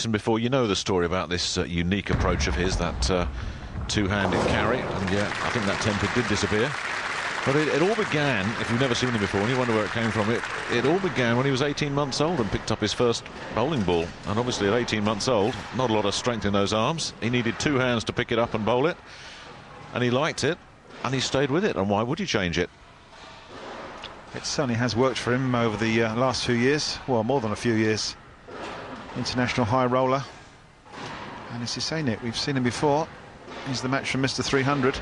Before, you know the story about this unique approach of his, that two-handed carry, and yeah, I think that tempo did disappear. But it all began, if you've never seen him before and you wonder where it came from, it all began when he was 18 months old and picked up his first bowling ball. And obviously at 18 months old, not a lot of strength in those arms. He needed two hands to pick it up and bowl it, and he liked it, and he stayed with it. And why would you change it? It certainly has worked for him over the last few years, well, more than a few years. International high roller, and as you say, Nick, we've seen him before. He's the match from Mr. 300.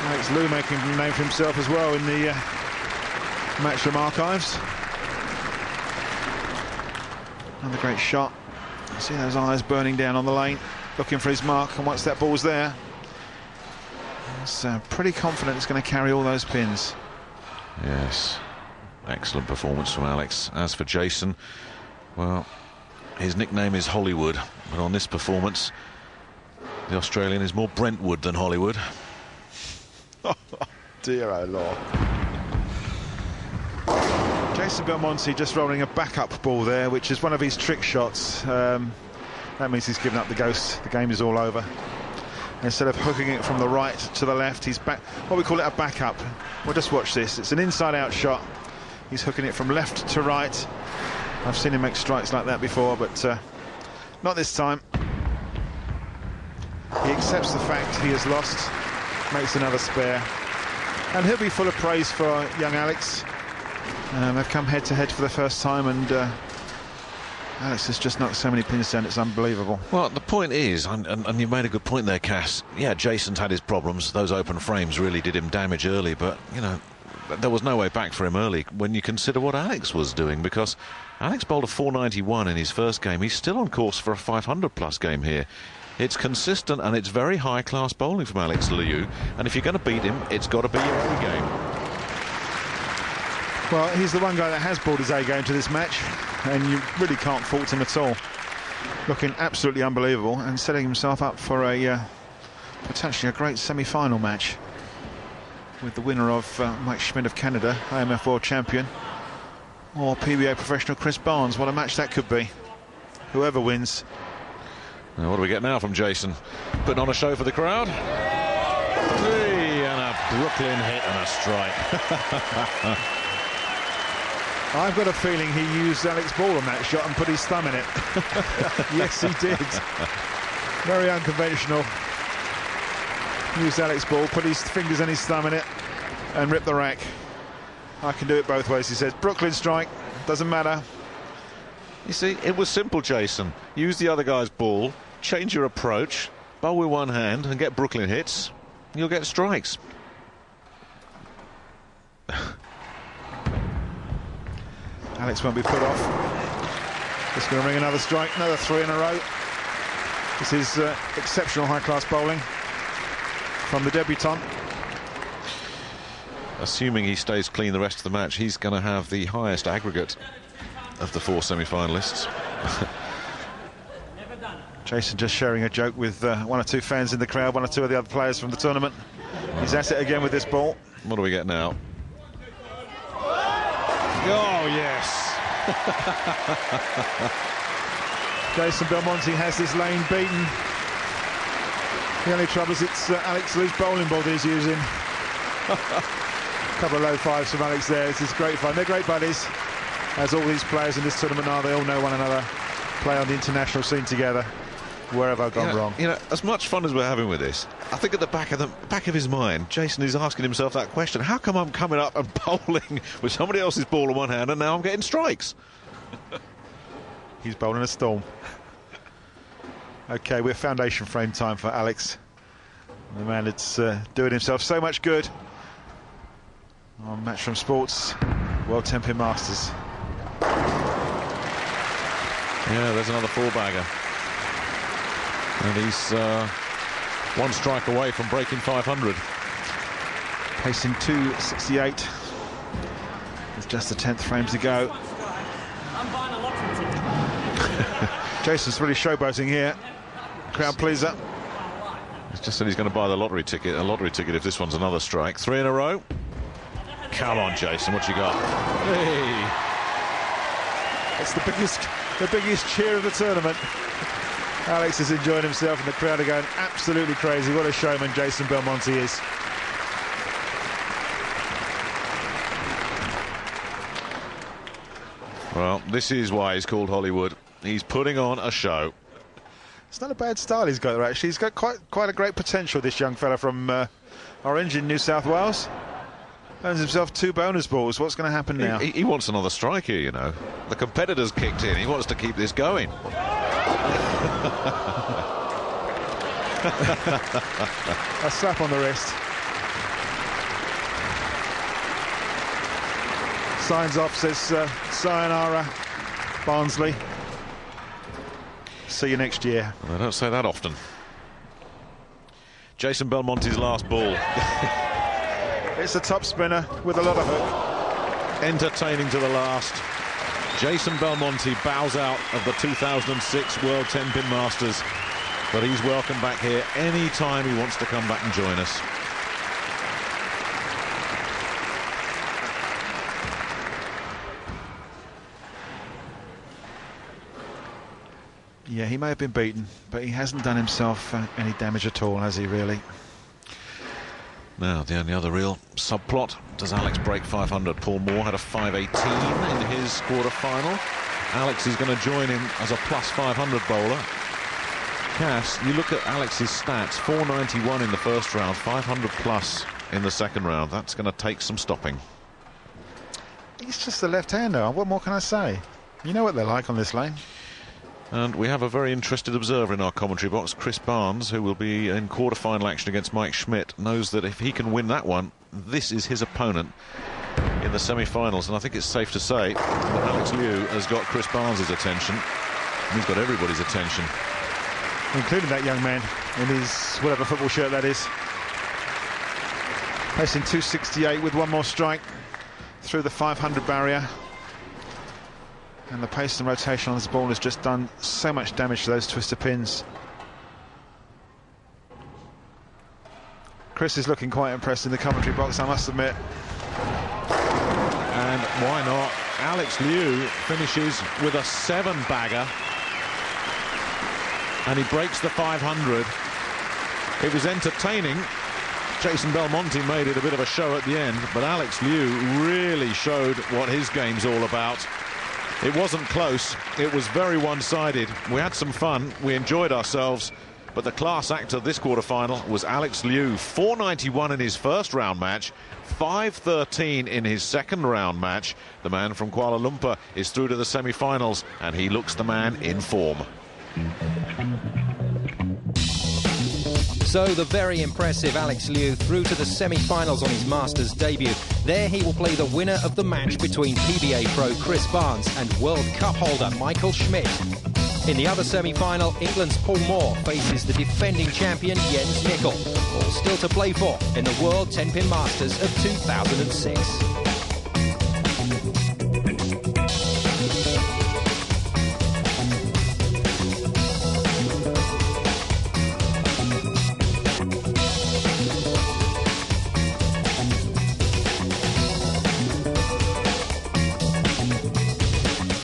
Alex Liu making a name for himself as well in the Matchroom archives. Another great shot. You see those eyes burning down on the lane, looking for his mark, and once that ball's there, he's pretty confident it's going to carry all those pins. Yes, excellent performance from Alex. As for Jason, well, his nickname is Hollywood, but on this performance, the Australian is more Brentwood than Hollywood. Oh, dear, oh Lord. Jason Belmonte just rolling a backup ball there, which is one of his trick shots. That means he's given up the ghost. The game is all over. Instead of hooking it from the right to the left, he's back. What we call it a backup. Well, just watch this. It's an inside-out shot. He's hooking it from left to right. I've seen him make strikes like that before, but not this time. He accepts the fact he has lost, makes another spare, and he'll be full of praise for young Alex. They've come head-to-head for the first time, and Alex has just knocked so many pins down, it's unbelievable. Well, the point is, and you made a good point there, Cass, yeah, Jason's had his problems. Those open frames really did him damage early, but, you know, there was no way back for him early when you consider what Alex was doing, because Alex bowled a 491 in his first game. He's still on course for a 500-plus game here. It's consistent, and it's very high-class bowling from Alex Liu, and if you're going to beat him, it's got to be your A game. Well, he's the one guy that has brought his A game to this match, and you really can't fault him at all. Looking absolutely unbelievable and setting himself up for a potentially a great semi-final match with the winner of Mike Schmidt of Canada, AMF World Champion, or PBA professional Chris Barnes. What a match that could be. Whoever wins. Now, what do we get now from Jason? Putting on a show for the crowd. Hey, and a Brooklyn hit and a strike. I've got a feeling he used Alex Ball on that shot and put his thumb in it. Yes, he did. Very unconventional. Used Alex Ball, put his fingers and his thumb in it, and ripped the rack. I can do it both ways, he says. Brooklyn strike, doesn't matter. You see, it was simple, Jason. Use the other guy's ball, change your approach, bowl with one hand, and get Brooklyn hits. You'll get strikes. Alex won't be put off. Just going to ring another strike, another three in a row. This is exceptional high-class bowling from the debutant. Assuming he stays clean the rest of the match, he's going to have the highest aggregate of the four semi-finalists. Jason just sharing a joke with one or two fans in the crowd, one or two of the other players from the tournament. He's at it again with this ball. What do we get now? Oh, yes. Jason Belmonte has this lane beaten. The only trouble is it's Alex Liu's bowling ball that he's using. A couple of low fives from Alex there. This is great fun. They're great buddies, as all these players in this tournament are. They all know one another, play on the international scene together. Where have I gone wrong? You know, as much fun as we're having with this, I think at the back of his mind, Jason is asking himself that question: how come I'm coming up and bowling with somebody else's ball in one hand, and now I'm getting strikes? He's bowling a storm. Okay, we're foundation frame time for Alex. The man that's doing himself so much good on Matchroom Sports World 10-pin Masters. Yeah, there's another four-bagger. And he's one strike away from breaking 500. Pacing 268 with just the 10th frame to go. Jason's really showboating here. Crowd pleaser. He's just said he's going to buy the lottery ticket. A lottery ticket if this one's another strike. Three in a row. Come on, Jason, what you got? Hey. It's the biggest cheer of the tournament. Alex is enjoying himself and the crowd are going absolutely crazy. What a showman Jason Belmonte is. Well, this is why he's called Hollywood. He's putting on a show. It's not a bad style he's got there, actually. He's got quite a great potential, this young fella from Orange in New South Wales. Earns himself 2 bonus balls. What's going to happen now? He wants another strike here, you know. The competitor's kicked in. He wants to keep this going. A slap on the wrist. Signs off, says sayonara, Barnsley. See you next year. I don't say that often. Jason Belmonte's last ball. It's a top spinner with a lot of hook. Entertaining to the last. Jason Belmonte bows out of the 2006 World 10-Pin Masters, but he's welcome back here any time he wants to come back and join us. Yeah, he may have been beaten, but he hasn't done himself any damage at all, has he, really? Now, the only other real subplot, does Alex break 500? Paul Moore had a 518 in his quarter-final. Alex is going to join him as a plus 500 bowler. Cass, you look at Alex's stats, 491 in the first round, 500 plus in the second round. That's going to take some stopping. He's just a left-hander. What more can I say? You know what they're like on this lane. And we have a very interested observer in our commentary box, Chris Barnes, who will be in quarter-final action against Mike Schmidt, knows that if he can win that one, this is his opponent in the semi-finals. And I think it's safe to say that Alex Liu has got Chris Barnes' attention. And he's got everybody's attention. Including that young man in his whatever football shirt that is. Facing 268 with one more strike through the 500 barrier. And the pace and rotation on this ball has just done so much damage to those twister pins. Chris is looking quite impressed in the commentary box, I must admit. And why not? Alex Liu finishes with a 7-bagger. And he breaks the 500. It was entertaining. Jason Belmonte made it a bit of a show at the end, but Alex Liu really showed what his game's all about. It wasn't close, it was very one-sided. We had some fun, we enjoyed ourselves, but the class act of this quarter-final was Alex Liu. 491 in his first round match, 513 in his second round match. The man from Kuala Lumpur is through to the semi-finals, and he looks the man in form. So the very impressive Alex Liu through to the semi-finals on his Masters debut. There he will play the winner of the match between PBA pro Chris Barnes and World Cup holder Michael Schmidt. In the other semi-final, England's Paul Moore faces the defending champion Jens Nicol, all still to play for in the World 10-Pin Masters of 2006.